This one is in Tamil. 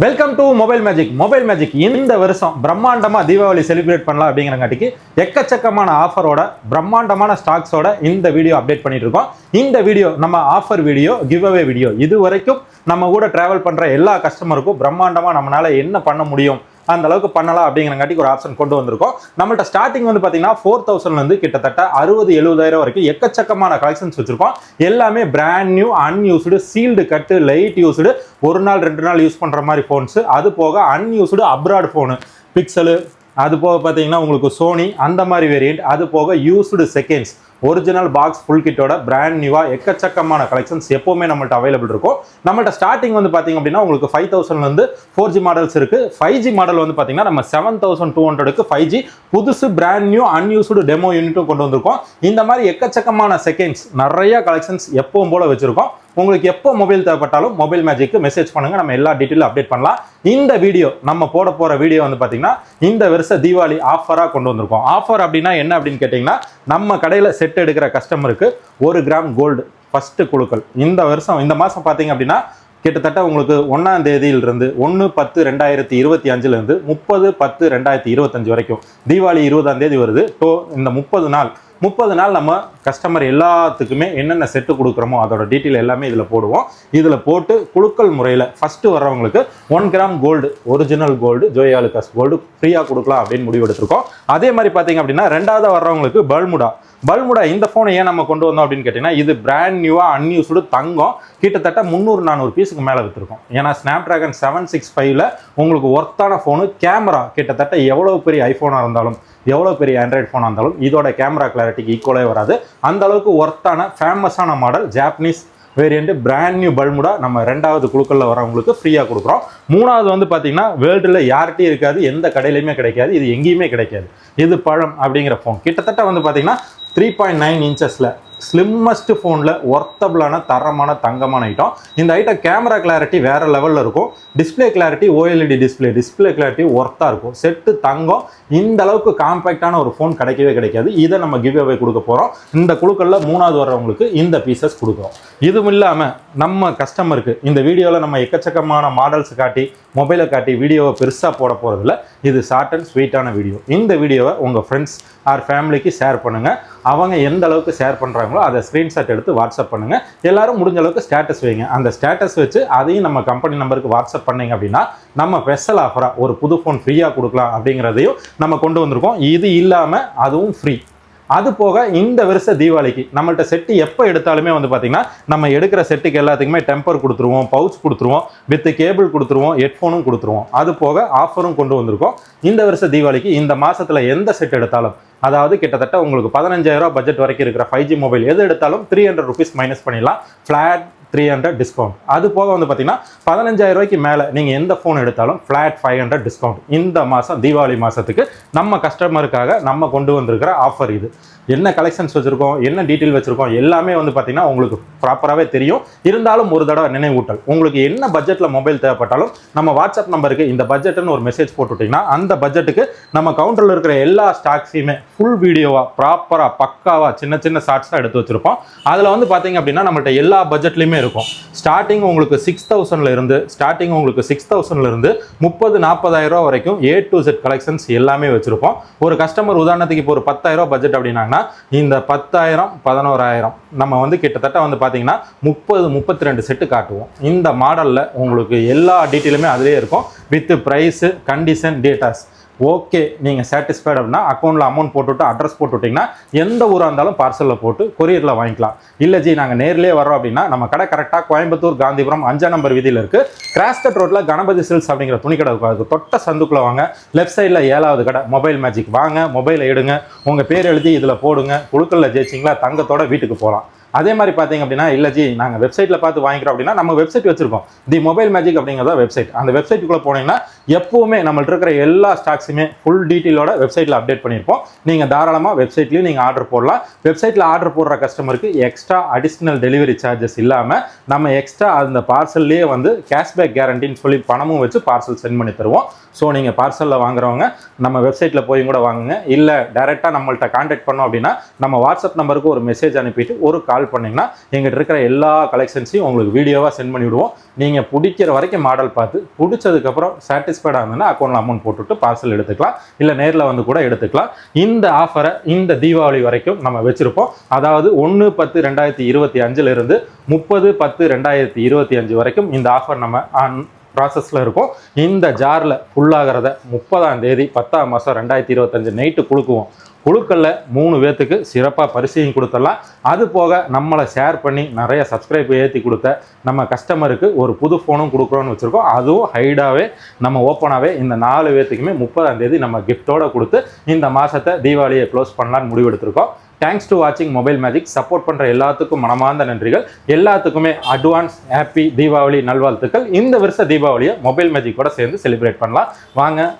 Welcome to mobile magic. Mobile magic இந்த வருஷம் பிரம்மாண்டமா தீபாவளி செலிப்ரேட் பண்ணலாம் அப்படிங்கிறங்காட்டிக்கு எக்கச்சக்கமான ஆஃபரோட பிரம்மாண்டமான ஸ்டாக்ஸோட இந்த வீடியோ அப்டேட் பண்ணிட்டு இருக்கோம். இந்த வீடியோ நம்ம offer video, give away video. இது வரைக்கும் நம்ம கூட டிராவல் பண்ற எல்லா கஸ்டமருக்கும் பிரம்மாண்டமா நம்மளால என்ன பண்ண முடியும், அந்த அளவுக்கு பண்ணலாம் அப்படிங்கிறங்காட்டிக்கு ஒரு ஆப்ஷன் கொண்டு வந்திருக்கோம். நம்மள்ட்ட ஸ்டார்டிங் வந்து பார்த்தீங்கன்னா 4000 இருந்து கிட்டத்தட்ட 60-70,000 வரைக்கும் எக்கச்சக்கமான கலெக்ஷன்ஸ் வச்சிருக்கோம். எல்லாமே பிராண்ட் நியூ, அன்யூஸ்டு, சீல்டு கட்டு, லைட் யூஸ்டு, ஒரு நாள் 2 நாள் யூஸ் பண்ற மாதிரி போன்ஸ். அது போக அன்யூஸ்டு அப்ராட் போனு, பிக்சலு, அது போக பார்த்தீங்கன்னா உங்களுக்கு சோனி அந்த மாதிரி வேரியன்ட். அது போக used seconds, original box full கிட்டோட பிராண்ட் நியூவா எக்கச்சக்கமான கலெக்ஷன்ஸ் எப்பவுமே நம்மள்ட்ட அவைலபிள் இருக்கும். நம்மள்ட்ட ஸ்டார்டிங் வந்து பார்த்தீங்க அப்படின்னா உங்களுக்கு 5000 இருந்து 4G மாடல்ஸ் இருக்கு. 5G மாடல் வந்து பார்த்தீங்கன்னா நம்ம 7200க்கு 5G புதுசு பிராண்ட் நியூ அன்யூஸ்டு டெமோ யூனிட்டும் கொண்டு வந்திருக்கோம். இந்த மாதிரி எக்கச்சக்கமான செகண்ட்ஸ் நிறைய கலெக்ஷன்ஸ் எப்பவும் போல வச்சிருக்கோம். உங்களுக்கு எப்போ மொபைல் தேவைப்பட்டாலும் மொபைல் மேஜிக்கு மெசேஜ் பண்ணுங்க, நம்ம எல்லா டீட்டெயிலும் அப்டேட் பண்ணலாம். இந்த வீடியோ நம்ம போற வீடியோ வந்து பாத்தீங்கன்னா இந்த வருஷ தீபாவளி ஆஃபரா கொண்டு வந்திருக்கோம். ஆஃபர் அப்படின்னா என்ன அப்படின்னு கேட்டீங்கன்னா, நம்ம கடையில செட் எடுக்கிற கஸ்டமருக்கு 1 கிராம் கோல்டு ஃபர்ஸ்ட் குழுக்கள். இந்த மாசம் பாத்தீங்க அப்படின்னா கிட்டத்தட்ட உங்களுக்கு 1ஆம் தேதியிலிருந்து 1/10/2025 இருந்து 30/10/2025 வரைக்கும் தீபாவளி 20ஆம் தேதி வருது. இந்த 30 நாள் நம்ம கஸ்டமர் எல்லாத்துக்குமே என்னென்ன செட்டு கொடுக்குறோமோ அதோட டீட்டெயில் எல்லாமே இதில் போடுவோம். இதில் போட்டு குழுக்கள் முறையில் ஃபஸ்ட்டு வர்றவங்களுக்கு 1 gram gold, original gold, Joy Alukkas gold ஃப்ரீயாக கொடுக்கலாம் அப்படின்னு முடிவு எடுத்திருக்கோம். அதே மாதிரி பார்த்தீங்க அப்படின்னா ரெண்டாவது வர்றவங்களுக்கு பல்முடா இந்த ஃபோனை ஏன் நம்ம கொண்டு வந்தோம் அப்படின்னு கேட்டிங்கன்னா, இது பிராண்ட் நியூவாக அன்யூஸ்டு தங்கம். கிட்டத்தட்ட 300-400 பீஸுக்கு மேலே விற்றுருக்கோம். ஏன்னா ஸ்னாப்ட்ராகன் 765ல் உங்களுக்கு ஒர்த்தான ஃபோனு. கேமரா கிட்டத்தட்ட எவ்வளோ பெரிய ஐஃபோனாக இருந்தாலும், எவ்வளோ பெரிய ஆண்ட்ராய்ட் ஃபோனாக இருந்தாலும் இதோட கேமரா கிளாரிட்டிக்கு ஈக்குவலே வராது. அந்த அளவுக்கு ஒர்த்தான ஃபேமஸான model Japanese variant brand new Balmuda நம்ம 2வது குழுக்களில் வரவங்களுக்கு ஃப்ரீயாக கொடுக்குறோம். 3வது வந்து பார்த்தீங்கன்னா வேர்ல்டில் யார்கிட்டையும் இருக்காது, எந்த கடையிலையுமே கிடைக்காது, இது எங்கேயுமே கிடைக்காது. இது பழம் அப்படிங்கிற ஃபோன். கிட்டத்தட்ட வந்து பார்த்தீங்கன்னா 3.9 இன்ச்சஸில் ஸ்லிம்மஸ்ட் ஃபோனில் ஒர்த்தபிளான தரமான தங்கமான ஐட்டம். இந்த ஐட்டம் கேமரா கிளாரிட்டி வேறு லெவலில் இருக்கும். Display clarity OLED display clarity ஒர்த்தாக இருக்கும். செட்டு தங்கம். இந்த அளவுக்கு காம்பேக்டான ஒரு ஃபோன் கிடைக்காது. இதை நம்ம கிவ் அவே கொடுக்க போகிறோம். இந்த குழுக்களில் 3வது வர்றவங்களுக்கு இந்த பீசஸ் கொடுக்குறோம். இதுவும் இல்லாமல் நம்ம கஸ்டமருக்கு இந்த வீடியோவில் நம்ம எக்கச்சக்கமான மாடல்ஸ் காட்டி, மொபைலை காட்டி வீடியோவை பெருசாக போட போகிறதில்ல. இது ஷார்ட் அண்ட் ஸ்வீட்டான வீடியோ. இந்த வீடியோவை உங்கள் ஃப்ரெண்ட்ஸ் ஆர் ஃபேமிலிக்கு ஷேர் பண்ணுங்கள். அவங்க எந்த அளவுக்கு ஷேர் பண்ணுறாங்களோ அதை ஸ்க்ரீன்ஷாட் எடுத்து வாட்ஸ்அப் பண்ணுங்கள். எல்லாரும் முடிஞ்ச அளவுக்கு ஸ்டேட்டஸ் வைங்க. அந்த ஸ்டேட்டஸ் வச்சு அதையும் நம்ம கம்பெனி நம்பருக்கு வாட்ஸ்அப் பண்ணிங்க அப்படின்னா நம்ம ஸ்பெஷல் ஆஃபராக ஒரு புது ஃபோன் ஃப்ரீயாக கொடுக்கலாம் அப்படிங்கிறதையும் நம்ம கொண்டு வந்திருக்கோம். இது இல்லாமல் அதுவும் ஃப்ரீ. அது போக இந்த வருஷ தீபாவளிக்கு நம்மள்ட்ட செட்டு எப்போ எடுத்தாலுமே வந்து பார்த்தீங்கன்னா நம்ம எடுக்கிற செட்டுக்கு எல்லாத்துக்குமே டெம்பர் கொடுத்துருவோம், பவுச் கொடுத்துருவோம், வித் கேபிள் கொடுத்துருவோம், ஹெட்ஃபோனும் கொடுத்துருவோம். அது போக ஆஃபரும் கொண்டு வந்திருக்கோம். இந்த வருஷ தீபாவளிக்கு இந்த மாதத்தில் எந்த செட் எடுத்தாலும், அதாவது கிட்டத்தட்ட உங்களுக்கு 15,000 பட்ஜெட் வரைக்கும் இருக்கிற 5G மொபைல் எது எடுத்தாலும் 300 rupees மைனஸ் பண்ணிடலாம். Flat 300 discount. அது போக வந்து பார்த்தீங்கன்னா 15,000 மேலே நீங்கள் எந்த ஃபோன் எடுத்தாலும் ஃப்ளாட் 500 டிஸ்கவுண்ட். இந்த மாதம் தீபாவளி மாதத்துக்கு நம்ம கஸ்டமருக்காக நம்ம கொண்டு வந்திருக்கிற ஆஃபர் இது. என்ன கலெக்ஷன்ஸ் வச்சுருக்கோம், என்ன டீட்டெயில் வச்சுருக்கோம் எல்லாமே வந்து பார்த்தீங்கன்னா உங்களுக்கு ப்ராப்பராகவே தெரியும். இருந்தாலும் ஒரு தடவை நினைவூட்டல், உங்களுக்கு என்ன பட்ஜெட்டில் மொபைல் தேவைப்பட்டாலும் நம்ம வாட்ஸ்அப் நம்பருக்கு இந்த பட்ஜெட்டுன்னு ஒரு மெசேஜ் போட்டுவிட்டிங்கன்னா அந்த பட்ஜெட்டுக்கு நம்ம கவுண்டரில் இருக்கிற எல்லா ஸ்டாக்ஸையுமே ஃபுல் வீடியோவாக ப்ராப்பராக பக்காவாக சின்ன ஷார்ட்ஸாக எடுத்து வச்சுருப்போம். அதில் வந்து பார்த்தீங்க அப்படின்னா நம்மள்ட்ட எல்லா பட்ஜெட்லையுமே இருக்கும். ஸ்டார்டிங் உங்களுக்கு 6,000 இருந்து 30,000-40,000 வரைக்கும் A to Z கலெக்ஷன்ஸ் எல்லாமே வச்சிருப்போம். ஒரு கஸ்டமர் உதாரணத்துக்கு இப்போ ஒரு 10,000 பட்ஜெட் அப்படின்னாங்கன்னா இந்த 10,000 11,000 நம்ம வந்து கிட்டத்தட்ட வந்து பார்த்தீங்கன்னா 30-32 செட்டு காட்டுவோம். இந்த மாடலில் உங்களுக்கு எல்லா டீட்டெயிலுமே அதிலே இருக்கும். With price, condition, datas. Okay, நீங்கள் சாட்டிஸ்ஃபைட் அப்படின்னா அக்கௌண்ட்டில் அமௌண்ட் போட்டுவிட்டு அட்ரஸ் போட்டு விட்டிங்கன்னா எந்த ஊராக இருந்தாலும் பார்சலில் போட்டு கொரியரில் வாங்கிக்கலாம். இல்லை ஜி நாங்கள் நேரிலே வரோம் அப்படின்னா நம்ம கடை கரெக்டாக கோயம்புத்தூர் காந்திபுரம் 5ஆம் நம்பர் வீதியில் இருக்குது. கிராஸ்கட் ரோட்டில் கணபதி சில்ஸ் அப்படிங்கிற துணி கடை இருக்கும். அதுக்கு தொட்ட சந்துக்குள்ளே வாங்க. லெஃப்ட் சைடில் 7வது கடை மொபைல் மேஜிக். வாங்க, மொபைலை எடுங்க, உங்கள் பேர் எழுதி இதில் போடுங்க. குழுக்களில் ஜெயிச்சிங்களா தங்கத்தோட வீட்டுக்கு போகலாம். அதே மாதிரி பார்த்தீங்க அப்படின்னா இல்லை ஜி நாங்கள் வெப்சைட்டில் பார்த்து வாங்கிக்கிறோம் அப்படின்னா நம்ம வெப்சைட் வச்சிருக்கோம். தி மொபைல் மேஜிக் அப்படிங்கிறத வெப்சைட். அந்த வெப்சைட்டுக்குள்ளே போனீங்கன்னா எப்பவுமே நம்மள்ட்ட இருக்கிற எல்லா ஸ்டாக்ஸுமே ஃபுல் டீட்டெயிலோட வெப்சைட்டில் அப்டேட் பண்ணியிருப்போம். நீங்கள் தாராளமாக வெப்சைட்லேயும் நீங்கள் ஆர்டர் போடலாம். வெப்சைட்டில் ஆர்டர் போடுற கஸ்டமருக்கு எக்ஸ்ட்ரா அடிஷ்னல் டெலிவரி சார்ஜஸ் இல்லாமல் நம்ம எக்ஸ்ட்ரா அந்த பார்சல்லையே வந்து கேஷ்பேக் கேரண்டின்னு சொல்லி பணமும் வச்சு பார்சல் சென்ட் பண்ணி தருவோம். ஸோ நீங்கள் பார்சலில் வாங்குறவங்க நம்ம வெப்சைட்டில் போய் கூட வாங்குங்க. இல்லை டைரெக்டாக நம்மள்ட்ட கான்டாக்ட் பண்ணோம் அப்படின்னா நம்ம வாட்ஸ்அப் நம்பருக்கு ஒரு மெசேஜ் அனுப்பிட்டு ஒரு கால் பண்ணிங்கன்னா எங்கிட்ட இருக்கிற எல்லா கலெக்ஷன்ஸையும் உங்களுக்கு வீடியோவாக சென்ட் பண்ணி விடுவோம். நீங்கள் பிடிக்கிற வரைக்கும் மாடல் பார்த்து பிடிச்சதுக்கப்புறம் சாட்டிஸ்ஃபைடாக இருந்ததுன்னா அக்கௌண்ட்டில் அமௌண்ட் போட்டுவிட்டு பார்சல் எடுத்துக்கலாம். இல்லை நேரில் வந்து கூட எடுத்துக்கலாம். இந்த ஆஃபரை இந்த தீபாவளி வரைக்கும் நம்ம வச்சுருப்போம். அதாவது 1/10/2025 இருந்து 30/10/2025 வரைக்கும் இந்த ஆஃபர் நம்ம ப்ராசஸில் இருக்கும். இந்த ஜாரில் ஃபுல்லாகிறத 30ஆம் தேதி 10ஆம் மாதம் 2025 நைட்டு குழுக்குவோம். குழுக்களில் 3 பேர்த்துக்கு சிறப்பாக பரிசையும் கொடுத்துடலாம். அது போக நம்மளை ஷேர் பண்ணி நிறைய சப்ஸ்கிரைப் ஏற்றி கொடுத்த நம்ம கஸ்டமருக்கு ஒரு புது ஃபோனும் கொடுக்குறோன்னு வச்சுருக்கோம். அதுவும் ஹைடாகவே நம்ம ஓப்பனாகவே இந்த 4 பேர்த்துக்குமே 30ஆம் தேதி நம்ம கிஃப்டோடு கொடுத்து இந்த மாதத்தை தீபாவளியை க்ளோஸ் பண்ணலான்னு முடிவெடுத்திருக்கோம். தேங்க்ஸ் டு வாட்சிங் மொபைல் மேஜிக். சப்போர்ட் பண்ணுற எல்லாத்துக்கும் மனமார்ந்த நன்றிகள். எல்லாத்துக்குமே அட்வான்ஸ் ஹாப்பி தீபாவளி நல்வாழ்த்துக்கள். இந்த வருஷ தீபாவளியை மொபைல் மேஜிக்கோட சேர்ந்து செலிப்ரேட் பண்ணலாம். வாங்க